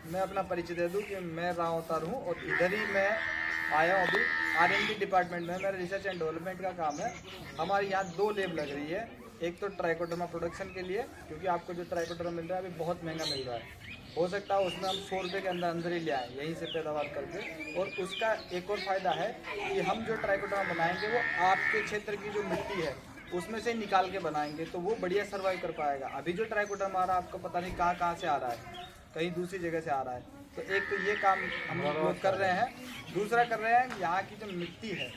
मैं अपना परिचय दे दूं कि मैं राव अवतार हूँ और इधर ही मैं आया हूँ अभी R&D डिपार्टमेंट में। मेरा रिसर्च एंड डेवलपमेंट का काम है। हमारे यहाँ 2 लैब लग रही है। एक तो ट्राइकोडर्मा प्रोडक्शन के लिए, क्योंकि आपको जो ट्राइकोडर्मा मिल रहा है अभी बहुत महंगा मिल रहा है। हो सकता है उसमें हम 100 रुपये के अंदर ही ले आएँ यहीं से पैदावार करके। और उसका एक और फ़ायदा है कि हम जो ट्राइकोडर्मा बनाएंगे वो आपके क्षेत्र की जो मिट्टी है उसमें से निकाल के बनाएंगे, तो वो बढ़िया सर्वाइव कर पाएगा। अभी जो ट्राइकोडर्मा आ रहा है आपको पता नहीं कहाँ से आ रहा है, कहीं दूसरी जगह से आ रहा है। तो एक तो ये काम हम लोग कर रहे हैं। दूसरा कर रहे हैं यहाँ की जो मिट्टी है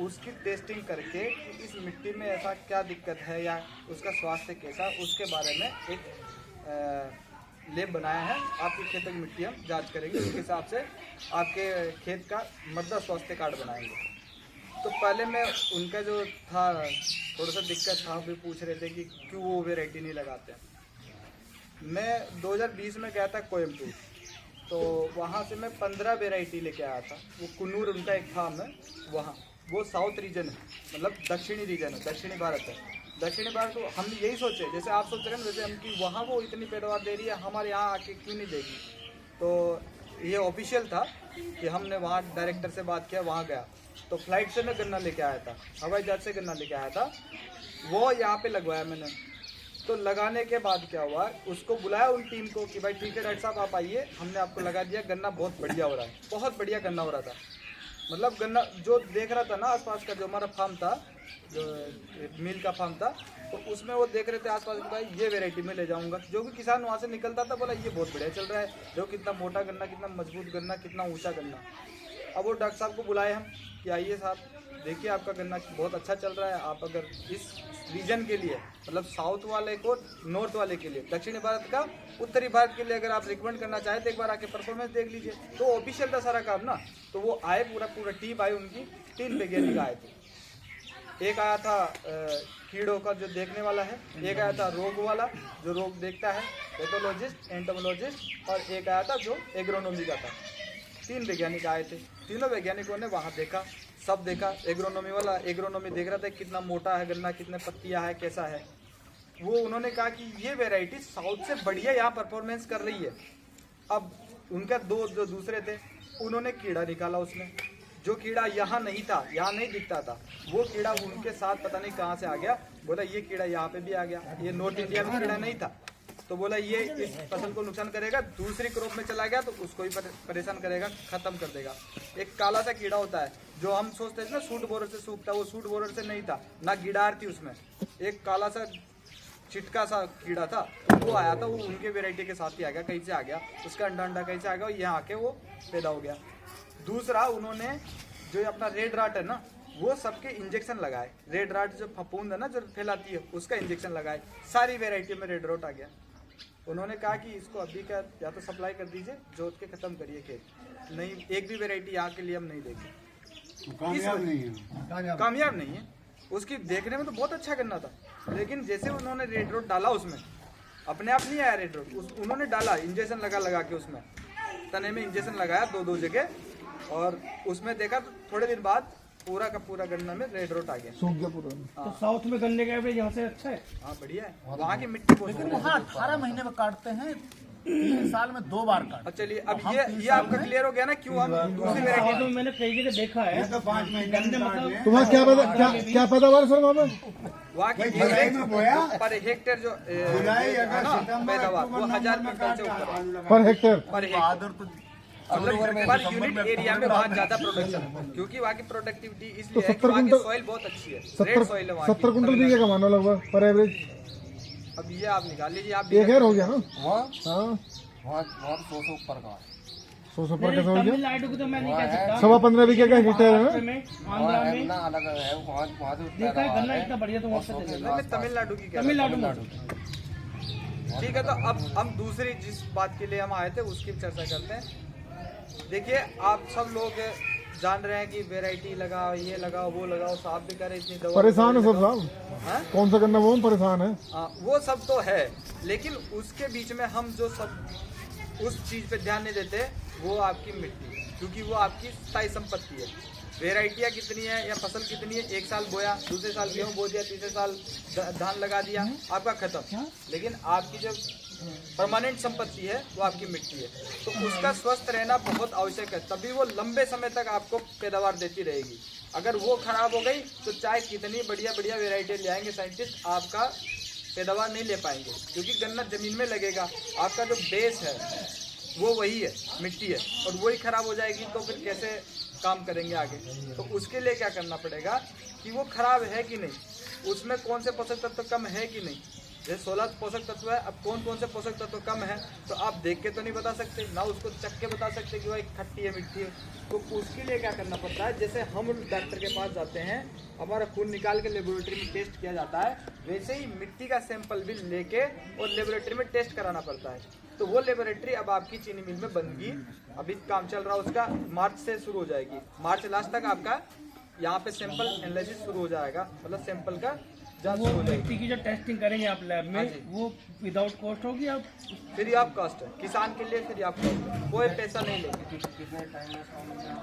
उसकी टेस्टिंग करके कि इस मिट्टी में ऐसा क्या दिक्कत है या उसका स्वास्थ्य कैसा, उसके बारे में एक लैब बनाया है। आपके खेत की मिट्टी हम जांच करेंगे, उसके हिसाब से आपके खेत का मृदा स्वास्थ्य कार्ड बनाएंगे। तो पहले मैं उनका जो था थोड़ा सा दिक्कत था, फिर पूछ रहे थे कि क्यों वो वेराइटी नहीं लगाते। मैं 2020 में गया था कोयम्बटूर, तो वहाँ से मैं 15 वेराइटी लेके आया था। वो कुन्नूर उनका एक फार्म है वहाँ, वो साउथ रीजन है, मतलब दक्षिणी रीजन है, दक्षिणी भारत है। दक्षिणी भारत तो हम यही सोचे, जैसे आप सोच रहे हैं जैसे हम कि वहाँ वो इतनी पैदावार दे रही है, हमारे यहाँ आके क्यों नहीं देगी। तो ये ऑफिशियल था कि हमने वहाँ डायरेक्टर से बात किया, वहाँ गया तो फ्लाइट से मैं गन्ना लेके आया था, हवाई जहाज से गन्ना लेके आया था। वो यहाँ पे लगवाया मैंने। तो लगाने के बाद क्या हुआ, उसको बुलाया उन टीम को कि भाई ठीक है डॉक्टर साहब आप आइए, हमने आपको लगा दिया, गन्ना बहुत बढ़िया हो रहा है। बहुत बढ़िया गन्ना हो रहा था। मतलब गन्ना जो देख रहा था ना आसपास का, जो हमारा फार्म था, जो मिल का फार्म था, तो उसमें वो देख रहे थे आसपास कि भाई ये वेराइटी में ले जाऊंगा। जो भी किसान वहाँ से निकलता था बोला ये बहुत बढ़िया चल रहा है, जो कितना मोटा गन्ना, कितना मजबूत गन्ना, कितना ऊँचा गन्ना। अब वो डॉक्टर साहब को बुलाए हम कि आइए साहब देखिए आपका गन्ना बहुत अच्छा चल रहा है। आप अगर इस रीजन के लिए, मतलब साउथ वाले को नॉर्थ वाले के लिए, दक्षिणी भारत का उत्तरी भारत के लिए अगर आप रिकमेंड करना चाहें तो एक बार आके परफॉर्मेंस देख लीजिए। तो ऑफिशियल था सारा काम ना। तो वो आए, पूरा टीम आई उनकी, 3 वैज्ञानिक आए थे। एक आया था कीड़ों का जो देखने वाला है, एक आया था रोग वाला जो रोग देखता है, पैथोलॉजिस्ट, एंटोमोलॉजिस्ट, और एक आया था जो एग्रोनॉमी का था। 3 वैज्ञानिक आए थे। तीनों वैज्ञानिकों ने वहाँ देखा, सब देखा। एग्रोनॉमी वाला एग्रोनॉमी देख रहा था कितना मोटा है गन्ना, कितने पत्तियाँ है, कैसा है। वो उन्होंने कहा कि ये वैरायटी साउथ से बढ़िया यहाँ परफॉर्मेंस कर रही है। अब उनका 2 जो दूसरे थे उन्होंने कीड़ा निकाला, उसमें जो कीड़ा यहाँ नहीं था, यहाँ नहीं दिखता था, वो कीड़ा उनके साथ पता नहीं कहाँ से आ गया। बोला ये कीड़ा यहाँ पे भी आ गया, ये नॉर्थ इंडिया में कीड़ा नहीं था। तो बोला ये इस फसल को नुकसान करेगा, दूसरी क्रॉप में चला गया तो उसको ही परेशान करेगा, खत्म कर देगा। एक काला सा कीड़ा होता है जो हम सोचते थे ना सूट बोरर से सूखता, वो सूट बोरर से नहीं था, ना गिडार थी उसमें, एक काला सा चिटका सा कीड़ा था। तो वो आया था, वो उनके वेराइटी के साथ ही आ गया, कहीं से आ गया, उसका अंडा कहीं से आ गया, यहाँ आके वो पैदा हो गया। दूसरा उन्होंने जो अपना रेड राट है ना, वो सबके इंजेक्शन लगाए। रेड राट जो फफूंद है ना जो फैलाती है, उसका इंजेक्शन लगाए। सारी वेराइटी में रेड राट आ गया। उन्होंने कहा कि इसको अभी का या तो सप्लाई कर दीजिए, जोत के खत्म करिए खेत। नहीं, एक भी वेराइटी यहाँ के लिए हम नहीं देंगे। कामयाब नहीं है। उसकी देखने में तो बहुत अच्छा गन्ना था, लेकिन जैसे उन्होंने रेड रोड डाला उसमें, अपने आप नहीं आया रेड रोड, उन्होंने डाला इंजेक्शन लगा के, उसमें तने में इंजेक्शन लगाया 2 जगह, और उसमें देखा तो थोड़े दिन बाद पूरा का पूरा गन्ना में रेड रोट आ गया, सूख गया पूरा। तो साउथ में गन्ने का एवरेज यहाँ से अच्छा है। हाँ बढ़िया है, वहाँ की मिट्टी बहुत है। वहाँ 18 महीने में काटते हैं, 3 साल में 2 बार काटते हैं। चलिए अब ये आपका क्लियर हो गया ना क्यों हम दूसरी वेराइटी। मैंने कई जगह देखा है तो 5 महीने तुम्हारा क्या पैदावार सर वहाँ पे? वहाँ की पर हेक्टेयर जो पैदावार वो 1000 क्विंटल से ऊपर per hectare per unit area में बहुत ज्यादा प्रोडक्शन है, क्योंकि वहाँ की प्रोडक्टिविटी इसलिए है कि वहाँ की सॉइल बहुत अच्छी है, रेड सॉइल है वहाँ की। 70 कुंटल भी कमाना लगभग पर एवरेज। अब ये आप निकाल लीजिए, आप 1000 हो गया ना। हाँ 100 ऊपर का 100 पर कैसा हो गया? तमिलनाडु को तो मैं नहीं कह सकता, 15.25 बीघे का हेक्टेयर है। आंध्रा में अलग है, वहाँ देखा है गन्ना इतना बढ़िया, तो वहाँ से मैं तमिलनाडु की तमिलनाडु में। ठीक है, तो अब हम दूसरी जिस बात के लिए हम आए थे उसकी चर्चा करते हैं। देखिए आप सब लोग जान रहे हैं कि वैरायटी लगाओ, ये लगाओ, वो लगाओ, साहब भी करे इतनी दवा परेशान है सब साहब। कौन सा गन्ना वो परेशान है? वो सब तो है, लेकिन उसके बीच में हम जो सब उस चीज पे ध्यान नहीं देते वो आपकी मिट्टी, क्योंकि वो आपकी स्थायी संपत्ति है। वेराइटियाँ कितनी है या फसल कितनी है, एक साल बोया, दूसरे साल गेहूँ बो दिया, तीसरे साल धान लगा दिया, आपका खत्म। लेकिन आपकी जो परमानेंट संपत्ति है वो आपकी मिट्टी है। तो उसका स्वस्थ रहना बहुत आवश्यक है, तभी वो लंबे समय तक आपको पैदावार देती रहेगी। अगर वो खराब हो गई तो चाहे कितनी बढ़िया बढ़िया वेराइटी ले आएंगे साइंटिस्ट, आपका पैदावार नहीं ले पाएंगे, क्योंकि गन्ना जमीन में लगेगा, आपका जो बेस है वो वही है, मिट्टी है, और वही खराब हो जाएगी तो फिर कैसे काम करेंगे आगे। तो उसके लिए क्या करना पड़ेगा कि वो खराब है कि नहीं, उसमें कौन से पोषक तत्व कम है कि नहीं। जैसे 16 पोषक तत्व है, अब कौन कौन से पोषक तत्व कम है तो आप देख के तो नहीं बता सकते, ना उसको चख के बता सकते कि भाई खट्टी है मिट्टी है। तो उसके लिए क्या करना पड़ता है, जैसे हम डॉक्टर के पास जाते हैं, हमारा खून निकाल के लेबोरेटरी में टेस्ट किया जाता है, वैसे ही मिट्टी का सैंपल भी लेके और लेबोरेटरी में टेस्ट कराना पड़ता है। तो वो लेबोरेटरी अब आपकी चीनी मिल में बन गई, अभी काम चल रहा है उसका, मार्च से शुरू हो जाएगी, मार्च लास्ट तक आपका यहाँ पे सैंपल एनालिसिस शुरू हो जाएगा, मतलब सैंपल का जांच वो शुरू हो जाएगी। मिट्टी की जो टेस्टिंग करेंगे आप लैब हाँ जी। में, वो विदाउट कॉस्ट होगी या फ्री ऑफ कॉस्ट है, किसान के लिए फ्री ऑफ कॉस्ट है, कोई पैसा नहीं लेंगे।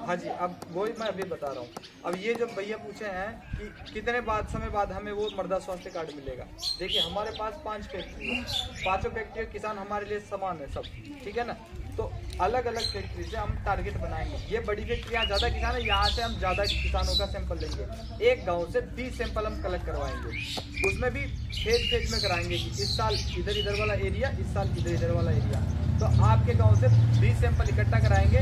हाँ जी, अब वही मैं अभी बता रहा हूँ। अब ये जो भैया पूछे हैं कि कितने समय बाद हमें वो मृदा स्वास्थ्य कार्ड मिलेगा। देखिए हमारे पास 5 फैक्ट्री है, 5 फैक्ट्री किसान हमारे लिए समान है सब, ठीक है ना। तो अलग अलग फैक्ट्री से हम टारगेट बनाएंगे। ये बड़ी फैक्ट्रियाँ ज़्यादा किसान है, यहाँ से हम ज़्यादा किसानों का सैंपल लेंगे। एक गांव से 20 सैंपल हम कलेक्ट करवाएंगे, उसमें भी फेज में कराएंगे कि इस साल इधर वाला एरिया, इस साल इधर वाला एरिया। तो आपके गांव से 20 सैंपल इकट्ठा कराएंगे।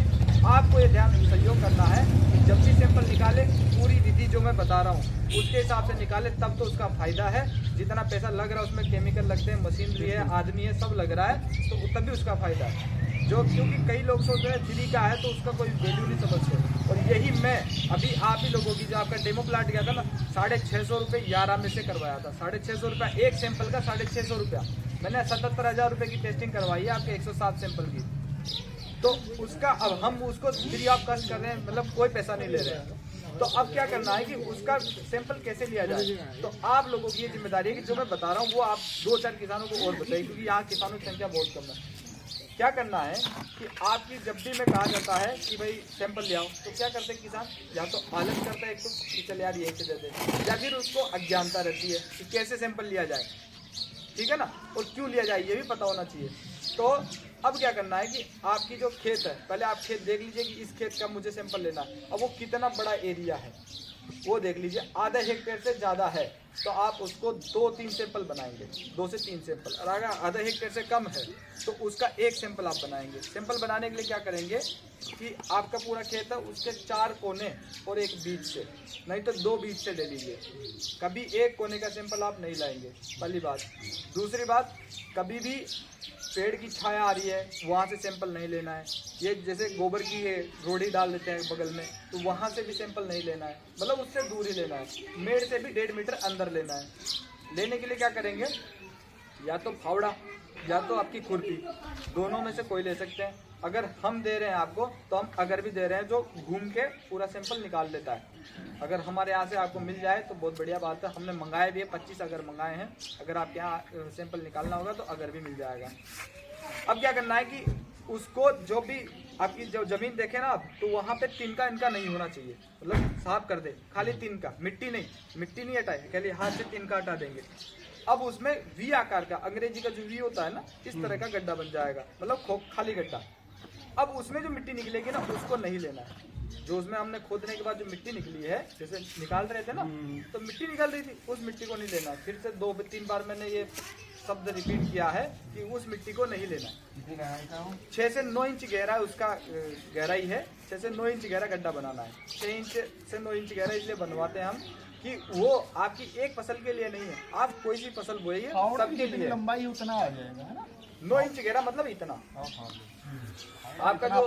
आपको ये ध्यान सहयोग करना है कि जब भी सैंपल निकाले, पूरी विधि जो मैं बता रहा हूँ उसके हिसाब से निकाले, तब तो उसका फायदा है। जितना पैसा लग रहा है उसमें केमिकल लगते हैं, मशीनरी है, आदमी है, सब लग रहा है, तो तभी उसका फायदा है। जो क्योंकि कई लोग सोचते हैं फ्री का है तो उसका कोई वैल्यू नहीं समझते। और यही मैं अभी आप ही लोगों की जो आपका डेमो प्लांट गया था ना, 650 रुपये 11 में से करवाया था। 650 रुपया एक सैंपल का, 650 रुपया। मैंने 77,000 रुपये की टेस्टिंग करवाई है आपके 107 सैंपल की। तो उसका अब हम उसको फ्री ऑफ कॉस्ट कर रहे हैं, मतलब कोई पैसा नहीं ले रहे हैं। तो अब क्या करना है कि उसका सैंपल कैसे लिया जाए, तो आप लोगों की ये जिम्मेदारी है कि जो मैं बता रहा हूँ वो आप 2-4 किसानों को और बताइए, क्योंकि यहाँ किसानों की संख्या बहुत कम है। क्या करना है कि आपकी जब भी मैं कहा जाता है कि भाई सैंपल ले आओ, तो क्या करते हैं किसान, या तो आलस करता है एक तो कि चल यार यही से दे दे, या फिर उसको अज्ञानता रहती है कि कैसे सैंपल लिया जाए, ठीक है ना, और क्यों लिया जाए ये भी पता होना चाहिए। तो अब क्या करना है कि आपकी जो खेत है, पहले आप खेत देख लीजिए कि इस खेत का मुझे सैंपल लेना है। अब वो कितना बड़ा एरिया है वो देख लीजिए, आधा हेक्टेयर से ज़्यादा है तो आप उसको 2-3 सैंपल बनाएंगे, 2 से 3 सैंपल। और अगर आधा हेक्टेयर से कम है तो उसका 1 सैंपल आप बनाएंगे। सैंपल बनाने के लिए क्या करेंगे कि आपका पूरा खेत है, उसके 4 कोने और 1 बीच से, नहीं तो 2 बीच से ले लीजिए। कभी 1 कोने का सैंपल आप नहीं लाएंगे, पहली बात। दूसरी बात, कभी भी पेड़ की छाया आ रही है वहाँ से सैंपल नहीं लेना है। ये जैसे गोबर की है रोड़ी डाल देते हैं बगल में, तो वहाँ से भी सैंपल नहीं लेना है, मतलब उससे दूर ही लेना है। मेड़ से भी 1.5 मीटर अंदर लेना है। लेने के लिए क्या करेंगे, या तो फावड़ा या तो आपकी खुरपी, दोनों में से कोई ले सकते हैं। अगर हम दे रहे हैं आपको तो हम अगर भी दे रहे हैं जो घूम के पूरा सैंपल निकाल लेता है। अगर हमारे यहाँ से आपको मिल जाए तो बहुत बढ़िया बात है। हमने मंगाए भी है, 25 अगर मंगाए हैं। अगर आपके यहाँ सैंपल निकालना होगा तो अगर भी मिल जाएगा। अब क्या करना है कि उसको जो भी आपकी जो जमीन देखे ना आप, तो वहाँ पे तिनका इनका नहीं होना चाहिए, मतलब साफ कर दे, खाली तिनका, मिट्टी नहीं हटाए, खाली हाथ से तिनका हटा देंगे। अब उसमें वी आकार का, अंग्रेजी का जो वी होता है ना, इस तरह का गड्ढा बन जाएगा, मतलब खाली गड्ढा। अब उसमें जो मिट्टी निकलेगी ना उसको नहीं लेना है। जो उसमें हमने खोदने के बाद जो मिट्टी निकली है, जैसे निकाल रहे थे ना, तो मिट्टी निकल रही थी, उस मिट्टी को नहीं लेना। फिर से 2-3 बार मैंने ये शब्द रिपीट किया है कि उस मिट्टी को नहीं लेना। 6 से 9 इंच गहरा उसका गहराई है, 6 से 9 इंच गहरा गड्ढा बनाना है। 6 इंच से 9 इंच गहरा इसलिए बनवाते हैं हम कि वो आपकी एक फसल के लिए नहीं है, आप कोई सी फसल बोइए सबके लिए। लंबाई उतना आ जाएगा, है ना। 9 इंच गहरा मतलब इतना। आपका जो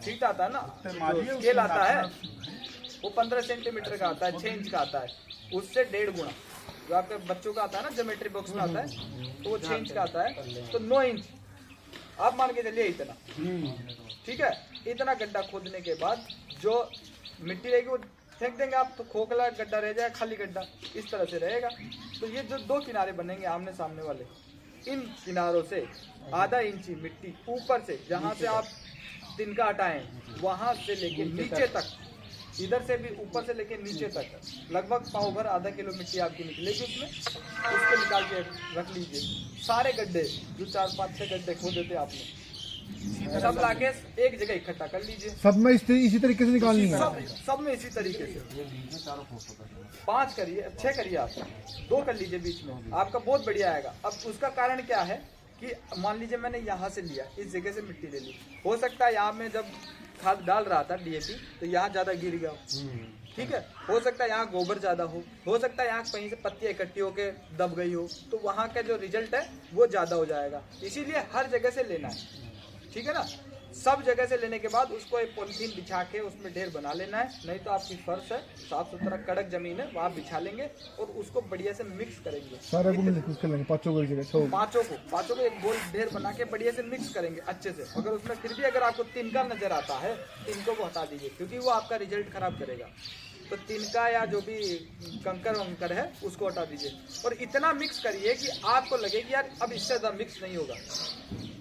फीट आता है ना, जो स्केल आता है वो 15 सेंटीमीटर का आता है, 6 इंच का आता है, उससे 1.5 गुना। जो आपके बच्चों का आता है ना ज्योमेट्री बॉक्स में आता है, तो वो 6 इंच का आता है, तो 9 इंच आप मान के चलिए इतना, ठीक है। इतना गड्ढा खोदने के बाद जो मिट्टी रहेगी वो फेंक देंगे आप, तो खोखला गड्ढा रह जाएगा, खाली गड्ढा इस तरह से रहेगा। तो ये जो 2 किनारे बनेंगे आमने सामने वाले, इन किनारों से आधा इंची मिट्टी ऊपर से, जहाँ से आप तिनका हटाएं वहां से लेके नीचे तक इधर से भी ऊपर से लेके नीचे तक लगभग पाव भर आधा किलो मिट्टी आपकी निकलेगी उसमें। उसको निकाल के रख लीजिए। सारे गड्ढे जो 4, 5, 6 गड्ढे खोदे थे आपने, सब लाके एक जगह इकट्ठा कर लीजिए। सब में इसी तरीके से निकालनी है। सब में इसी तरीके से 5 करिए, 6 करिए, आप 2 कर लीजिए बीच में, आपका बहुत बढ़िया आएगा। अब उसका कारण क्या है कि मान लीजिए मैंने यहाँ से लिया, इस जगह से मिट्टी ले ली, हो सकता है यहाँ में जब खाद डाल रहा था DAP तो यहाँ ज्यादा गिर गया हो, ठीक है, हो सकता है यहाँ गोबर ज्यादा हो सकता है यहाँ कहीं से पत्तियां इकट्ठी होके दब गई हो, तो वहाँ का जो रिजल्ट है वो ज्यादा हो जाएगा। इसीलिए हर जगह से लेना है, ठीक है ना। सब जगह से लेने के बाद उसको एक पॉलिथीन बिछा के उसमें ढेर बना लेना है, नहीं तो आपकी फर्श है, साफ सुथरा कड़क जमीन है, वहाँ बिछा लेंगे और उसको बढ़िया से मिक्स करेंगे। सारे को मिक्स कर लेंगे, पांचों को एक जगह, पांचों को एक गोल ढेर बना के बढ़िया से मिक्स करेंगे अच्छे से। अगर उसमें फिर भी अगर आपको तिनका नजर आता है, तिनकों को हटा दीजिए, क्योंकि वो आपका रिजल्ट खराब करेगा। तो तिनका या जो भी कंकर वंकर है उसको हटा दीजिए और इतना मिक्स करिए कि आपको लगे कि यार अब इससे ज्यादा मिक्स नहीं होगा।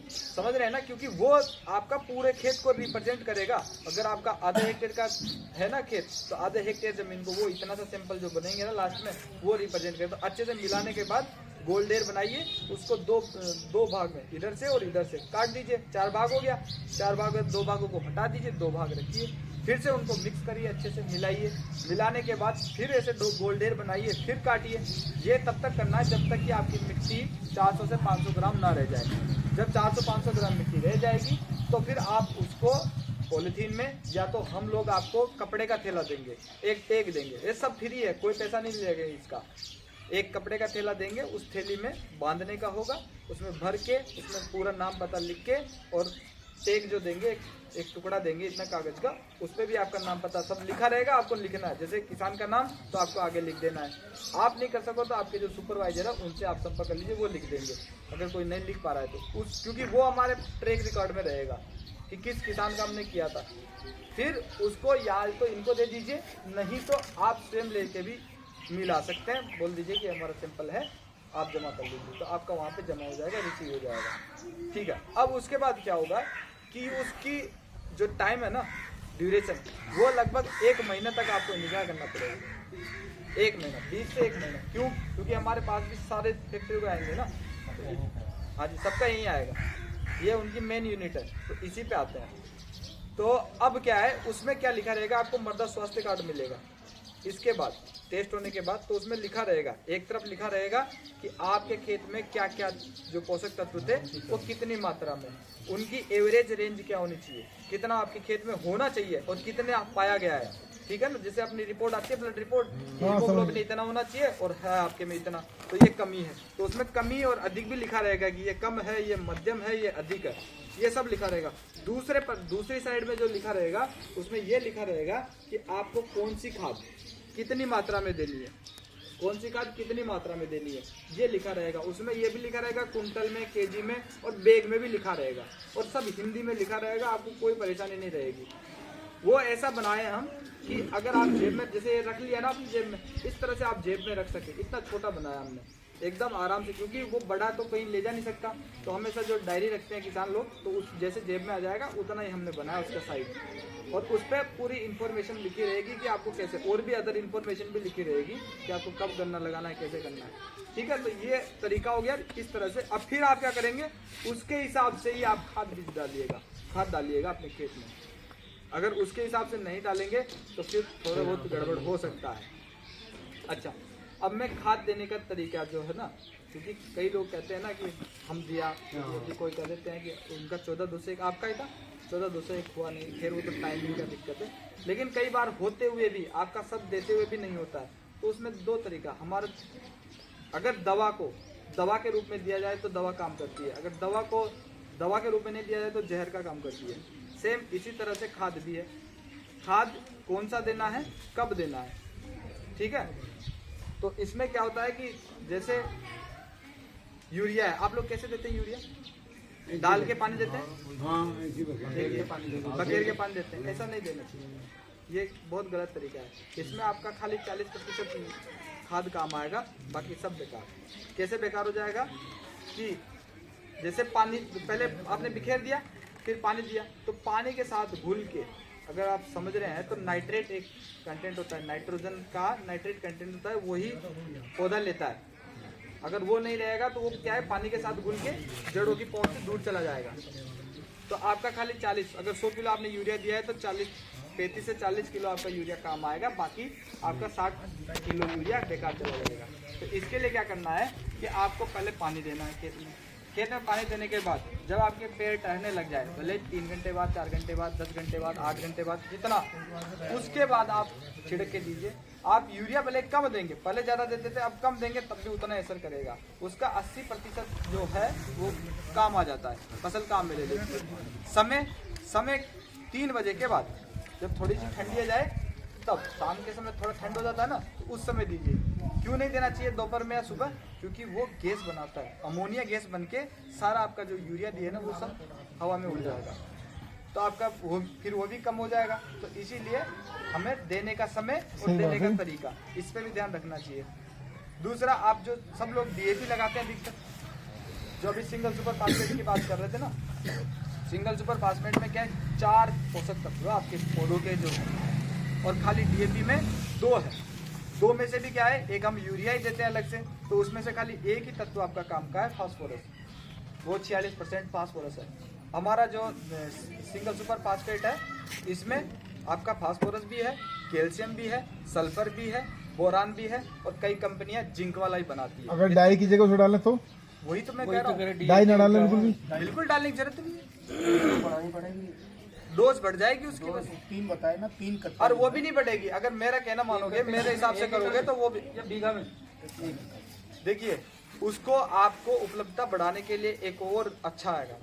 समझ रहे हैं ना, क्योंकि वो आपका पूरे खेत को रिप्रेजेंट करेगा। अगर आपका आधे हेक्टेयर का है ना खेत, तो आधे हेक्टेयर जमीन को वो इतना सा सैंपल जो बनेंगे ना लास्ट में, वो रिप्रेजेंट करेगा। तो अच्छे से मिलाने के बाद गोल ढेर बनाइए, उसको दो भाग में, इधर से और इधर से काट दीजिए। 4 भाग हो गया, 4 भाग में 2 भागों को हटा दीजिए, 2 भाग रखिए, फिर से उनको मिक्स करिए, अच्छे से मिलाइए। मिलाने के बाद फिर ऐसे 2 गोल ढेर बनाइए, फिर काटिए। ये तब तक करना है जब तक कि आपकी मिट्टी 400 से 500 ग्राम ना रह जाए। जब 400-500 ग्राम मिट्टी रह जाएगी तो फिर आप उसको पॉलिथीन में, या तो हम लोग आपको कपड़े का थैला देंगे, एक टैग देंगे, ये सब फ्री है, कोई पैसा नहीं लगेगा इसका। एक कपड़े का थैला देंगे, उस थैली में बांधने का होगा, उसमें भर के, उसमें पूरा नाम पता लिख के, और टैग जो देंगे एक टुकड़ा देंगे इतना कागज का, उस पर भी आपका नाम पता सब लिखा रहेगा। आपको लिखना है, जैसे किसान का नाम तो आपको आगे लिख देना है। आप नहीं कर सको तो आपके जो सुपरवाइजर है उनसे आप संपर्क कर लीजिए, वो लिख देंगे अगर कोई नहीं लिख पा रहा है तो। क्योंकि वो हमारे ट्रैक रिकॉर्ड में रहेगा कि किस किसान का हमने किया था। फिर उसको या तो इनको दे दीजिए, नहीं तो आप स्वयं लेके भी मिला सकते हैं। बोल दीजिए कि हमारा सैंपल है, आप जमा कर लीजिए, तो आपका वहाँ पे जमा हो जाएगा, रिसीव हो जाएगा, ठीक है। अब उसके बाद क्या होगा कि उसकी जो टाइम है ना, ड्यूरेशन, वो लगभग 1 महीने तक आपको इंतजार करना पड़ेगा। 1 महीना, 20 से 1 महीना। क्यों? क्योंकि हमारे पास भी सारे फैक्ट्री को आएंगे ना, हाँ जी, सबका यहीं आएगा, ये उनकी मेन यूनिट है, तो इसी पे आते हैं। तो अब क्या है, उसमें क्या लिखा रहेगा, आपको मृदा स्वास्थ्य कार्ड मिलेगा। इसके बाद टेस्ट होने के बाद तो उसमें लिखा रहेगा, एक तरफ लिखा रहेगा कि आपके खेत में क्या क्या जो पोषक तत्व थे वो कितनी मात्रा में, उनकी एवरेज रेंज क्या होनी चाहिए, कितना आपके खेत में होना चाहिए और कितने पाया गया है, ठीक है ना। जैसे अपनी रिपोर्ट आती है, ब्लड रिपोर्ट, हीमोग्लोबिन इतना होना चाहिए और है आपके में इतना, तो ये कमी है, तो उसमें कमी और अधिक भी लिखा रहेगा कि ये कम है, ये मध्यम है, ये अधिक है, ये सब लिखा रहेगा। दूसरी साइड में जो लिखा रहेगा उसमें ये लिखा रहेगा कि आपको कौन सी खाद कितनी मात्रा में देनी है, कौन सी खाद कितनी मात्रा में देनी है, ये लिखा रहेगा। उसमें ये भी लिखा रहेगा कुंटल में, केजी में और बैग में भी लिखा रहेगा, और सब हिंदी में लिखा रहेगा, आपको कोई परेशानी नहीं रहेगी। वो ऐसा बनाए हम कि अगर आप जेब में, जैसे ये रख लिया ना अपनी जेब में, इस तरह से आप जेब में रख सके, इतना छोटा बनाया हमने, एकदम आराम से, क्योंकि वो बड़ा तो कहीं ले जा नहीं सकता, तो हमेशा जो डायरी रखते हैं किसान लोग, तो उस जैसे जेब में आ जाएगा उतना ही हमने बनाया उसका साइज, और उस पर पूरी इन्फॉर्मेशन लिखी रहेगी कि आपको कैसे, और भी अदर इन्फॉर्मेशन भी लिखी रहेगी कि आपको कब गन्ना लगाना है, कैसे करना है, ठीक है। तो ये तरीका हो गया इस तरह से। अब फिर आप क्या करेंगे, उसके हिसाब से ही आप खाद डालिएगा अपने खेत में। अगर उसके हिसाब से नहीं डालेंगे तो फिर थोड़ा बहुत गड़बड़ हो सकता है। अच्छा, अब मैं खाद देने का तरीका जो है ना, क्योंकि कई लोग कहते हैं ना कि हम दिया, कोई कह देते हैं कि उनका 14-201 आपका ही था, 14-201 हुआ नहीं, फिर वो तो टाइमिंग का दिक्कत है। लेकिन कई बार होते हुए भी, आपका सब देते हुए भी नहीं होता है, तो उसमें 2 तरीका हमारा, अगर दवा के रूप में दिया जाए तो दवा काम करती है, अगर दवा के रूप में नहीं दिया जाए तो जहर का काम करती है। सेम इसी तरह से खाद भी है। खाद कौन सा देना है, कब देना है, ठीक है। तो इसमें क्या होता है कि जैसे यूरिया है, आप लोग कैसे देते हैं यूरिया, डाल के पानी देते हैं, बगैर के पानी देते हैं, ऐसा नहीं देना चाहिए, ये बहुत गलत तरीका है। इसमें आपका खाली 40% खाद काम आएगा, बाकी सब बेकार। कैसे बेकार हो जाएगा कि जैसे पानी पहले आपने बिखेर दिया, फिर पानी दिया, तो पानी के साथ घुल के अगर आप समझ रहे हैं तो नाइट्रेट एक कंटेंट होता है, नाइट्रोजन का नाइट्रेट कंटेंट होता है, वही पौधा लेता है। अगर वो नहीं रहेगा तो वो क्या है, पानी के साथ घुल के जड़ों की पहुंच से दूर चला जाएगा। तो आपका खाली 40, अगर 100 किलो आपने यूरिया दिया है तो 35 से 40 किलो आपका यूरिया काम आएगा, बाकी आपका 60 किलो यूरिया बेकार चला जाएगा। तो इसके लिए क्या करना है कि आपको पहले पानी देना है खेत में। खेत में पानी देने के बाद जब आपके पेड़ टहलने लग जाए, भले 3 घंटे बाद, 4 घंटे बाद, 10 घंटे बाद, 8 घंटे बाद, जितना, उसके बाद आप छिड़क के दीजिए। आप यूरिया भले कम देंगे, पहले ज़्यादा देते थे, अब कम देंगे तब भी उतना असर करेगा। उसका 80% जो है वो काम आ जाता है, फसल काम में ले लेती है। समय 3 बजे के बाद जब थोड़ी सी ठंडी आ जाए, तब शाम के समय थोड़ा ठंड हो जाता है ना, तो उस समय दीजिए। क्यों नहीं देना चाहिए दोपहर में या सुबह? क्योंकि वो गैस बनाता है, अमोनिया गैस बनके सारा आपका जो यूरिया दिए ना वो सब हवा में उड़ जाएगा, तो आपका वो भी कम हो जाएगा। तो इसीलिए हमें देने का समय और देने का तरीका, इस पर भी ध्यान रखना चाहिए। दूसरा, आप जो सब लोग DAP लगाते हैं अधिकतर, जो अभी सिंगल सुपर फास्फेट की बात कर रहे थे ना, सिंगल सुपर फास्फेट में क्या है, 4 पोषक तत्व आपके पौधों के जो है, और खाली DAP में 2 है। 2 में से भी क्या है, एक हम यूरिया ही देते हैं अलग से, तो उसमें से खाली एक ही तत्व आपका काम का है, फास्फोरस। वो 46% फास्फोरस है। हमारा जो सिंगल सुपर फास्फेट है, इसमें आपका फास्फोरस भी है, कैल्शियम भी है, सल्फर भी है, बोरान भी है, और कई कंपनियां जिंक वाला ही बनाती है। अगर डाई की जगह उसको डालें तो वही तो मैं कह रहा हूँ, डाई ना डालना बिल्कुल भी। बिल्कुल डालने की जरूरत नहीं है, डोज बढ़ जाएगी उसकी बस। 3 बताए ना, 3 कट्टे। और वो भी नहीं बढ़ेगी, अगर मेरा कहना मानोगे, मेरे हिसाब से करोगे तो वो भी बीघा में। देखिए, उसको आपको उपलब्धता बढ़ाने के लिए एक और अच्छा आएगा।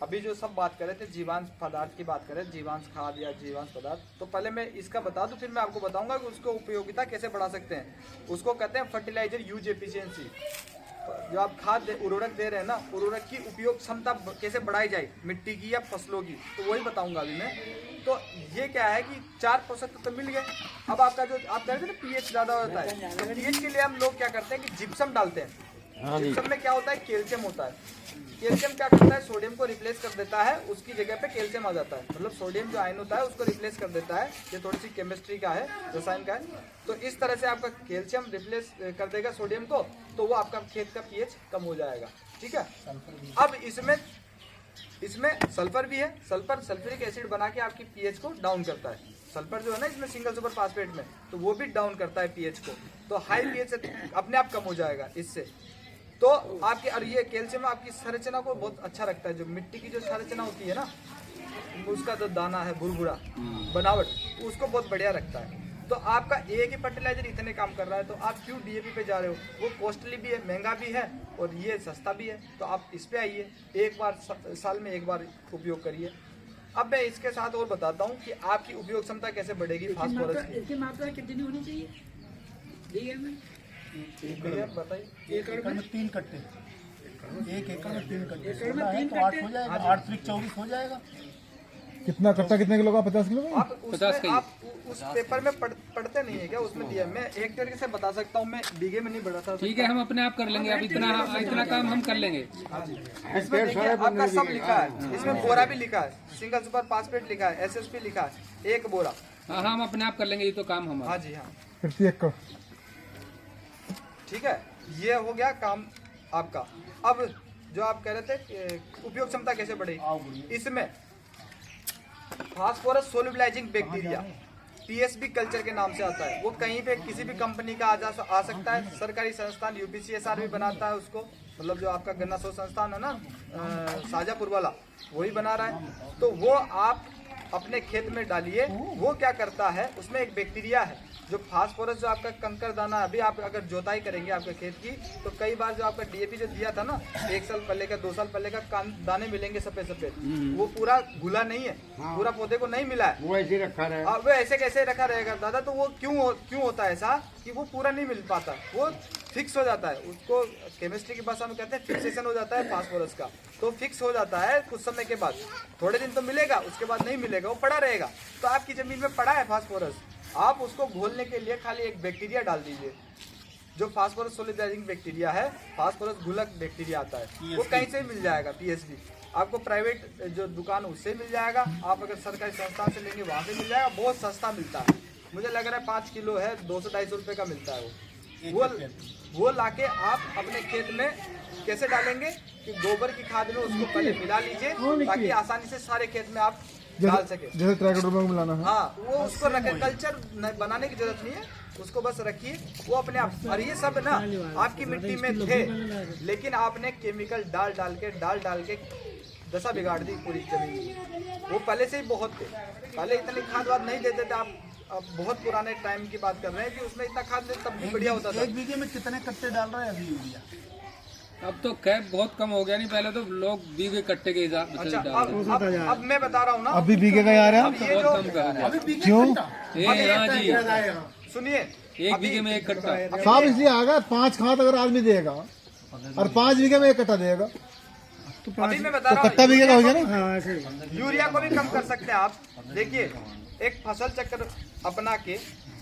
अभी जो सब बात कर रहे थे जीवांश पदार्थ की बात कर रहे थे, जीवांश खाद या जीवांश पदार्थ, तो पहले मैं इसका बता दूं, फिर मैं आपको बताऊंगा कि उसको उपयोगिता कैसे बढ़ा सकते हैं। उसको कहते हैं फर्टिलाइजर यूज एफिशिएंसी। जो आप खाद उर्वरक दे रहे हैं ना, उर्वरक की उपयोग क्षमता कैसे बढ़ाई जाए, मिट्टी की या फसलों की, तो वही बताऊंगा अभी मैं। तो ये क्या है कि 4 पोषक तत्व मिल गए। अब आपका जो आप कह रहे थे ना pH ज़्यादा होता है, तो pH के लिए हम लोग क्या करते हैं कि जिप्सम डालते हैं। जिप्सम में क्या होता है, कैल्शियम होता है। कैल्शियम क्या करता है, सोडियम को रिप्लेस कर देता है, उसकी जगह पे कैल्शियम आ जाता है। मतलब सोडियम जो आयन होता है उसको रिप्लेस कर देता है। ये थोड़ी सी केमिस्ट्री का है, रसायन का है। तो इस तरह से आपका कैल्शियम रिप्लेस कर देगा सोडियम को, तो वो आपका खेत का pH कम हो जाएगा। ठीक है। अब इसमें सल्फर भी है। सल्फ्यूरिक एसिड बना के आपकी pH को डाउन करता है। सल्फर जो है ना इसमें सिंगल सुपर फास्फेट में, तो वो भी डाउन करता है pH को, तो हाई pH से अपने आप कम हो जाएगा इससे। तो आपके, और ये कैल्शियम आपकी संरचना को बहुत अच्छा रखता है। जो मिट्टी की जो संरचना होती है ना, उसका जो दाना है, भुरभुरा बनावट, उसको बहुत बढ़िया रखता है। तो आपका एक ही फर्टिलाइजर इतने काम कर रहा है, तो आप क्यों DAP पे जा रहे हो? वो कॉस्टली भी है, महंगा भी है, और ये सस्ता भी है। तो आप इस पे आइए, एक बार साल में एक बार उपयोग करिए। अब मैं इसके साथ और बताता हूँ कि आपकी उपयोग क्षमता कैसे बढ़ेगी फास्फोरस की। इसकी मात्रा कितनी होनी चाहिए? बताइए। 1 एकड़ में 3 कट्टे। 1 एकड़ में 3 कट्टे। एकड़ में 16 है 3 तो 8 कट्टे। हो जाएगा, 8 त्रिक 24 हो जाएगा। कितना कट्टा कितने किलो का? 50 किलो का? आप उसमें आप उस पेपर में पढ़ते नहीं है क्या? उसमें दिया। मैं एक तरीके से बता सकता हूँ, मैं बीघे में नहीं बढ़ा था। ठीक है, हम अपने आप कर लेंगे। अब इतना काम हम कर लेंगे। इसमें देखिए आपका सब लिखा है, इसमें बोरा भी लिखा है, सिंगल सुपर फास्फेट लिखा है, SSP लिखा है, 1 बोरा। हाँ, हम अपने आप कर लेंगे, ये तो काम हमारा। हाँ जी हाँ, प्रति एकड़। ठीक है, ये हो गया काम आपका। अब जो आप कह रहे थे उपयोग क्षमता कैसे बढ़ेगी, इसमें phosphorus solubilising bacteria, PSB culture के नाम से आता है। वो कहीं पे किसी भी कंपनी का आ सकता है। सरकारी संस्थान UPCSR भी बनाता है उसको, मतलब जो आपका गन्ना शोध संस्थान है ना, शाजापुर वाला, वही बना रहा है। तो वो आप अपने खेत में डालिए। वो क्या करता है, उसमें एक बैक्टीरिया है जो फास्फोरस, जो आपका कंकर दाना, अभी आप अगर जोताई करेंगे आपके खेत की, तो कई बार जो आपका DAP जो दिया था ना, 1 साल पहले का, 2 साल पहले का दाने मिलेंगे सफेद सफेद, वो पूरा घुला नहीं है, पूरा पौधे को नहीं मिला है, वो ऐसे रखा रहेगा। वो ऐसे कैसे रखा रहेगा दादा? तो वो क्यों होता है ऐसा कि वो पूरा नहीं मिल पाता, वो फिक्स हो जाता है। उसको केमिस्ट्री की भाषा में कहते हैं फिक्सेशन हो जाता है फास्फोरस का। तो फिक्स हो जाता है कुछ समय के बाद, थोड़े दिन तो मिलेगा, उसके बाद नहीं मिलेगा, वो पड़ा रहेगा। तो आपकी जमीन में पड़ा है फास्फोरस, आप उसको घोलने के लिए खाली एक बैक्टीरिया डाल दीजिए, जो फास्फोरस सोल्युबलाइजिंग बैक्टीरिया है। फास्फोरस घुलक बैक्टीरिया आता है, वो कहीं से मिल जाएगा, PSB। आपको प्राइवेट जो दुकान उससे मिल जाएगा, आप अगर सरकारी संस्थान से लेंगे वहाँ से मिल जाएगा, बहुत सस्ता मिलता है। मुझे लग रहा है 5 किलो है 200-250 रुपये का मिलता है वो लाके आप अपने खेत में कैसे डालेंगे कि गोबर की खाद में उसको पहले मिला लीजिए ताकि आसानी से सारे खेत में आप डाल सके। जैसे ट्रैक्टर में मिलाना है। हाँ, वो उसको रखे, कल्चर बनाने की जरूरत नहीं है, उसको बस रखिए वो अपने आप। और ये सब ना आपकी मिट्टी में थे, लेकिन आपने केमिकल डाल के दशा बिगाड़ दी पूरी जमीन। वो पहले से ही बहुत थे, पहले इतनी खाद वाद नहीं देते थे। आप अब बहुत पुराने टाइम की बात कर रहे हैं कि उसमें इतना खाद देते तब भी बढ़िया होता था। 1 बीघे में कितने कट्टे डाल रहे हैं अभी यूरिया? अब तो खैर बहुत कम हो गया, नहीं पहले तो लोग बीघे कट्टे के हिसाब से अच्छा, डाल रहे थे। अब मैं बता रहा हूँ ना, अभी बीघे का यार है। अब ये जो बहुत कम कर दिया। अभी बीघे क्यों? कट्टा? हाँ जी, सुनिए, 1 बीघे में 1 कट्टा। साहब इसलिए आ गया 5 खाद अगर आदमी देगा और 5 बीघे में 1 कट्टा देगा अभी मैं बता तो रहा हूँ कट्टा बीघे का हो गया ना। यूरिया को भी कम कर सकते हैं आप। देखिए, एक फसल चक्र अपना के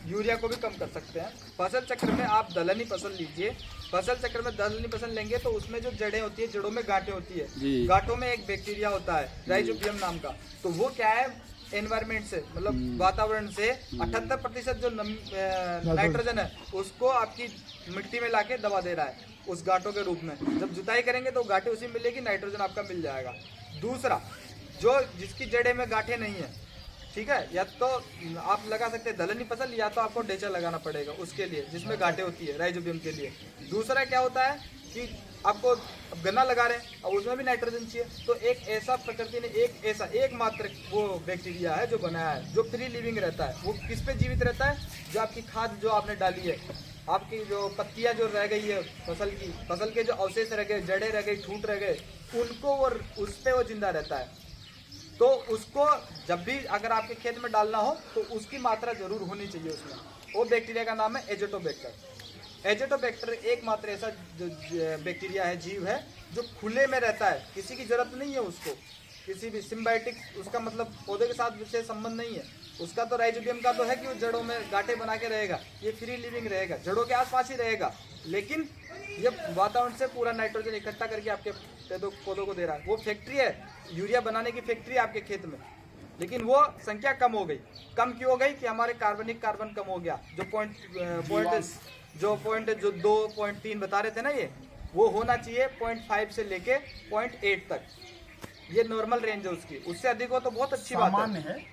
यूरिया को भी कम कर सकते हैं। फसल चक्र में आप दलहनी फसल लीजिए। फसल चक्र में दलहनी फसल लेंगे तो उसमें जो जड़ें होती है, जड़ों में गांठें होती है, गांठों में एक बैक्टीरिया होता है राइजोबियम नाम का। तो वो क्या है, एनवायरमेंट से मतलब वातावरण से 78% जो नाइट्रोजन है उसको आपकी मिट्टी में लाके दबा दे रहा है उस गांठों के रूप में। जब जुताई करेंगे तो गांठें उसी मिलेगी, नाइट्रोजन आपका मिल जाएगा। दूसरा, जो जिसकी जड़ें में गांठें नहीं है, ठीक है, या तो आप लगा सकते हैं दलहनी फसल, या तो आपको डेचा लगाना पड़ेगा उसके लिए जिसमें गांठें होती है राइजोबियम के लिए। दूसरा क्या होता है कि आपको अब गन्ना लगा रहे हैं और उसमें भी नाइट्रोजन चाहिए, तो एक ऐसा प्रकृति ने एक मात्र वो बैक्टीरिया है जो बनाया है, जो फ्री लिविंग रहता है। वो किस पे जीवित रहता है? जो आपकी खाद जो आपने डाली है, आपकी जो पत्तियां जो रह गई है फसल के जो अवशेष रह गए, जड़ें रह गई, ठूंठ रह गए, उनको वो उस पे वो जिंदा रहता है। तो उसको जब भी अगर आपके खेत में डालना हो तो उसकी मात्रा जरूर होनी चाहिए उसमें। वो बैक्टीरिया का नाम है एजेटोबैक्टर। एजेटोबैक्टर एकमात्र ऐसा जो बैक्टीरिया है, जीव है, जो खुले में रहता है, किसी की जरूरत नहीं है उसको, किसी भी सिम्बायोटिक, उसका मतलब पौधे के साथ विशेष संबंध नहीं है उसका। तो राइजोबियम का तो है कि वो जड़ों में गांठें बना के रहेगा, ये फ्री लिविंग रहेगा, जड़ों के आसपास ही रहेगा, लेकिन ये वातावरण से पूरा नाइट्रोजन इकट्ठा करके आपके पौधों को दे रहा है। वो फैक्ट्री है, यूरिया बनाने की फैक्ट्री आपके खेत में, लेकिन वो संख्या कम हो गई। कम क्यों हो गई कि हमारे कार्बन कम हो गया। जो पॉइंट जो 2.3 बता रहे थे ना, ये वो होना चाहिए 0.5 से लेके 0.8 तक, ये नॉर्मल रेंज है उसकी। उससे अधिक हो तो बहुत अच्छी बात है,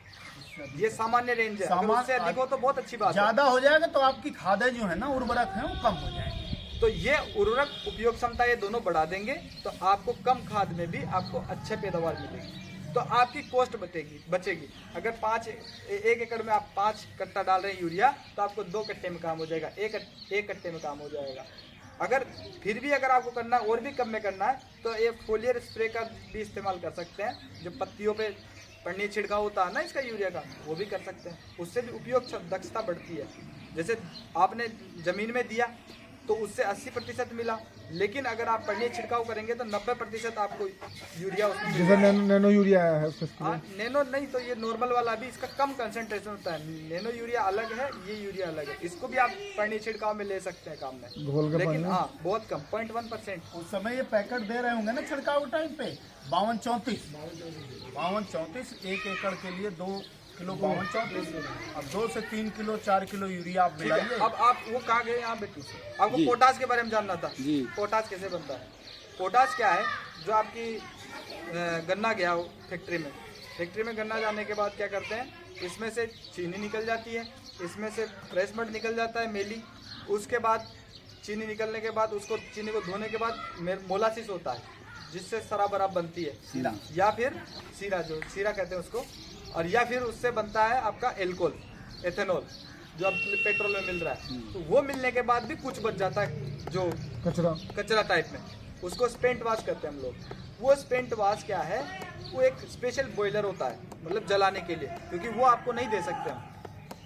ये सामान्य रेंज है। अगर उससे अधिक हो तो बहुत अच्छी बात है। ज्यादा हो जाएगा तो आपकी खादें जो है ना, उर्वरक है, वो कम हो जाएगी। तो ये उर्वरक उपयोग क्षमता ये दोनों बढ़ा देंगे तो आपको कम खाद में भी आपको अच्छे पैदावार मिलेगी, तो आपकी कॉस्ट बचेगी। अगर 1 एकड़ में आप 5 कट्टा डाल रहे हैं यूरिया, तो आपको 2 कट्टे में काम हो जाएगा, एक कट्टे में काम हो जाएगा। अगर फिर भी अगर आपको करना है और भी कम में करना है तो ये फोलियर स्प्रे का भी इस्तेमाल कर सकते हैं, जो पत्तियों पे पन्नी छिड़काव होता है ना इसका यूरिया का, वो भी कर सकते हैं। उससे भी उपयोग दक्षता बढ़ती है। जैसे आपने जमीन में दिया तो उससे 80% मिला, लेकिन अगर आप पन्नी छिड़काव करेंगे तो 90% आपको यूरिया उसमें जैसे नैनो यूरिया आया है उसका। हाँ, नैनो नहीं तो ये नॉर्मल वाला भी, इसका कम कंसंट्रेशन होता है। नैनो यूरिया अलग है, ये यूरिया अलग है। इसको भी आप पन्नी छिड़काव में ले सकते हैं काम में, लेकिन हाँ बहुत कम, 0.1%। उस समय ये पैकेट दे रहे होंगे ना छिड़काव टाइम पे 52-34 1 एकड़ के लिए 2 किलो 52-34, अब 2 से 3 किलो 4 किलो यूरिया आप मिलाइए। अब आप वो कहाँ गए यहाँ बेटी? आपको पोटास के बारे में जानना था। पोटास कैसे बनता है? पोटास क्या है, जो आपकी गन्ना गया हो फैक्ट्री में गन्ना जाने के बाद क्या करते हैं, इसमें से चीनी निकल जाती है, इसमें से फ्रेश मड निकल जाता है, मेली। उसके बाद चीनी निकलने के बाद उसको चीनी को धोने के बाद मोलासिस होता है, जिससे शराब बनती है, या फिर सीरा कहते हैं उसको, और या फिर उससे बनता है आपका एल्कोहल, एथेनॉल, जो अब पेट्रोल में मिल रहा है। तो वो मिलने के बाद भी कुछ बच जाता है जो कचरा टाइप में, उसको स्पेंट वाश कहते हैं हम लोग। वो स्पेंट वाश क्या है, वो एक स्पेशल बॉयलर होता है, मतलब जलाने के लिए, क्योंकि वो आपको नहीं दे सकते हम,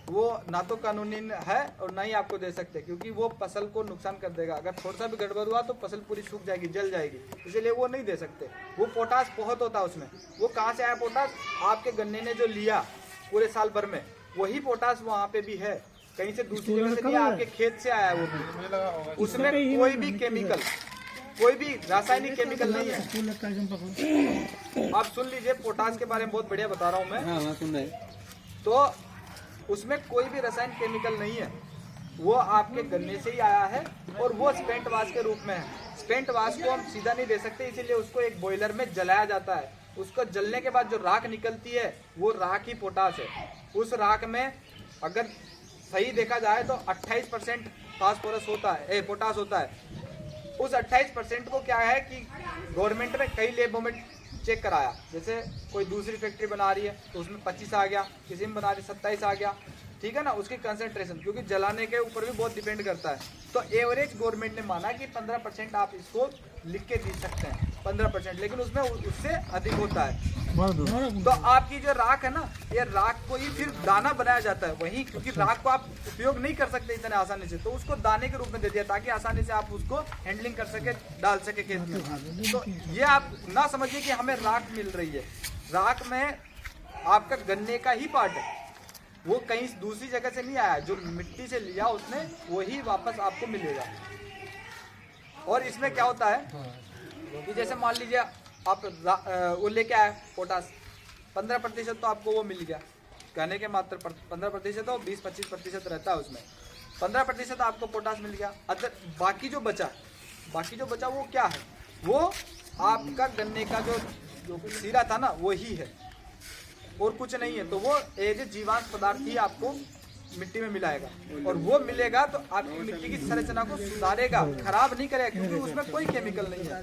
वो ना तो कानूनी है और ना ही आपको दे सकते, क्योंकि वो फसल को नुकसान कर देगा। अगर थोड़ा सा भी गड़बड़ हुआ तो फसल पूरी सूख जाएगी, जल जाएगी, इसलिए वो नहीं दे सकते। वो पोटास बहुत होता है उसमें। वो कहाँ से आया पोटास? आपके गन्ने ने जो लिया पूरे साल भर में, वही पोटास वहाँ पे भी है, कहीं से दूसरी जगह से नहीं, आपके खेत से आया है वो भी। उसमें कोई भी केमिकल कोई भी रासायनिक केमिकल नहीं है। आप सुन लीजिए, पोटास के बारे में बहुत बढ़िया बता रहा हूँ मैं। हाँ हाँ सुन रहे। तो उसमें कोई भी रासायनिक केमिकल नहीं है, वो आपके गन्ने से ही आया है और वो स्पेंट वाश के रूप में है। स्पेंट वाश को हम सीधा नहीं दे सकते, इसीलिए उसको एक बॉयलर में जलाया जाता है। उसको जलने के बाद जो राख निकलती है वो राख ही पोटास है। उस राख में अगर सही देखा जाए तो 28% फास्फोरस होता है, पोटास होता है। उस 28% को क्या है कि गवर्नमेंट ने कई लैबों में चेक कराया, जैसे कोई दूसरी फैक्ट्री बना रही है तो उसमें 25 आ गया, किसी में बना रही 27 आ गया, ठीक है ना, उसकी कंसंट्रेशन, क्योंकि जलाने के ऊपर भी बहुत डिपेंड करता है। तो एवरेज गवर्नमेंट ने माना कि 15% आप इसको लिख के दे सकते हैं, 15%, लेकिन उसमें उससे अधिक होता है। तो आपकी जो राख है ना, ये राख को ही फिर दाना बनाया जाता है वही, क्योंकि राख को आप उपयोग नहीं कर सकते इतने आसानी से, तो उसको दाने के रूप में दे दिया ताकि आसानी से आप उसको हैंडलिंग कर सके, डाल सके खेत में। तो ये आप ना समझिए कि हमें राख मिल रही है, राख में आपका गन्ने का ही पार्ट है, वो कहीं दूसरी जगह से नहीं आया, जो मिट्टी से लिया उसने वही वापस आपको मिलेगा। और इसमें क्या होता है कि जैसे मान लीजिए आप वो लेके आए पोटास, 15% तो आपको वो मिल गया, कहने के मात्र 15% तो 20-25% रहता है उसमें, 15% आपको पोटास मिल गया। अदर बाकी जो बचा वो क्या है, वो आपका गन्ने का जो सीरा था ना वो ही है और कुछ नहीं है। तो वो एज जीवांश पदार्थ ही आपको मिट्टी में मिलाएगा, और वो मिलेगा तो आपकी मिट्टी की संरचना को सुधारेगा, खराब नहीं करेगा, क्योंकि उसमें कोई केमिकल नहीं है।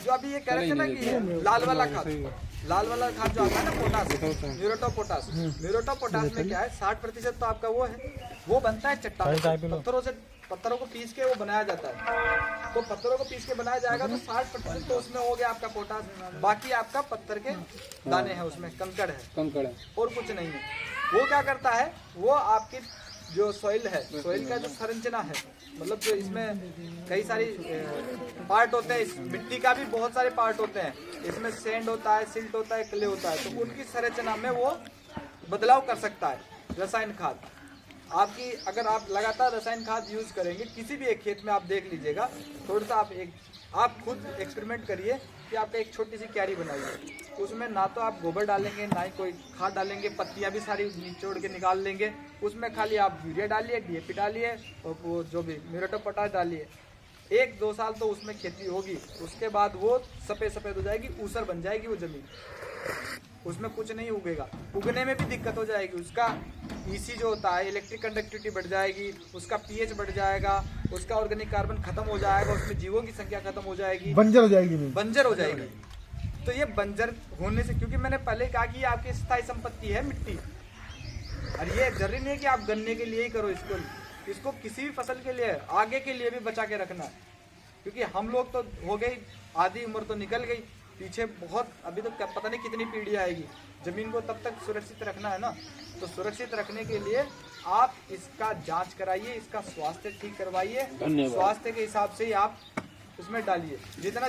जो अभी ये कह रहे थे ना कि लाल वाला खाद जो आता है ना potash, muriate of potash, muriate of potash में क्या है 60% तो आपका वो है, वो बनता है चट्टान, पत्थरों को पीस के वो बनाया जाता है। तो पत्थरों को पीस के बनाया जाएगा तो 60% तो उसमें हो गया आपका पोटास, बाकी आपका पत्थर के दाने हैं, उसमें कंकड़ है और कुछ नहीं है। वो क्या करता है, वो आपकी जो सॉइल है, सॉइल का जो संरचना है, मतलब जो इसमें कई सारी पार्ट होते हैं, इस मिट्टी का भी बहुत सारे पार्ट होते हैं, इसमें सैंड होता है, सिल्ट होता है, क्ले होता है, तो उनकी संरचना में वो बदलाव कर सकता है रसायन खाद। आपकी अगर आप लगातार रसायन खाद यूज करेंगे किसी भी एक खेत में, आप देख लीजिएगा, थोड़ा सा आप खुद एक्सपेरिमेंट करिए कि आपका एक छोटी सी क्यारी बनाइए, उसमें ना तो आप गोबर डालेंगे ना ही कोई खाद डालेंगे, पत्तियां भी सारी निचोड़ के निकाल लेंगे, उसमें खाली आप यूरिया डालिए, DAP डालिए और वो जो भी म्यूरेट ऑफ पोटाश डालिए। 1-2 साल तो उसमें खेती होगी, उसके बाद वो सफेद हो जाएगी, ऊसर बन जाएगी वो जमीन, उसमें कुछ नहीं उगेगा, उगने में भी दिक्कत हो जाएगी, उसका EC जो होता है इलेक्ट्रिक कंडक्टिविटी बढ़ जाएगी, उसका pH बढ़ जाएगा, उसका ऑर्गेनिक कार्बन खत्म हो जाएगा, उसमें जीवों की संख्या खत्म हो जाएगी, बंजर हो जाएगी। तो ये बंजर होने से, क्योंकि मैंने पहले कहा कि ये आपकी स्थायी संपत्ति है मिट्टी, और ये जरूरी नहीं है कि आप गन्ने के लिए ही करो इसको किसी भी फसल के लिए, आगे के लिए भी बचा के रखना है, क्योंकि हम लोग तो हो गई, आधी उम्र तो निकल गई, पीछे बहुत अभी तो पता नहीं कितनी पीढ़ी आएगी, जमीन को तब तक सुरक्षित रखना है ना। तो सुरक्षित रखने के लिए आप इसका जांच कराइए, इसका स्वास्थ्य ठीक करवाइए, स्वास्थ्य के हिसाब से ही आप उसमें डालिए, जितना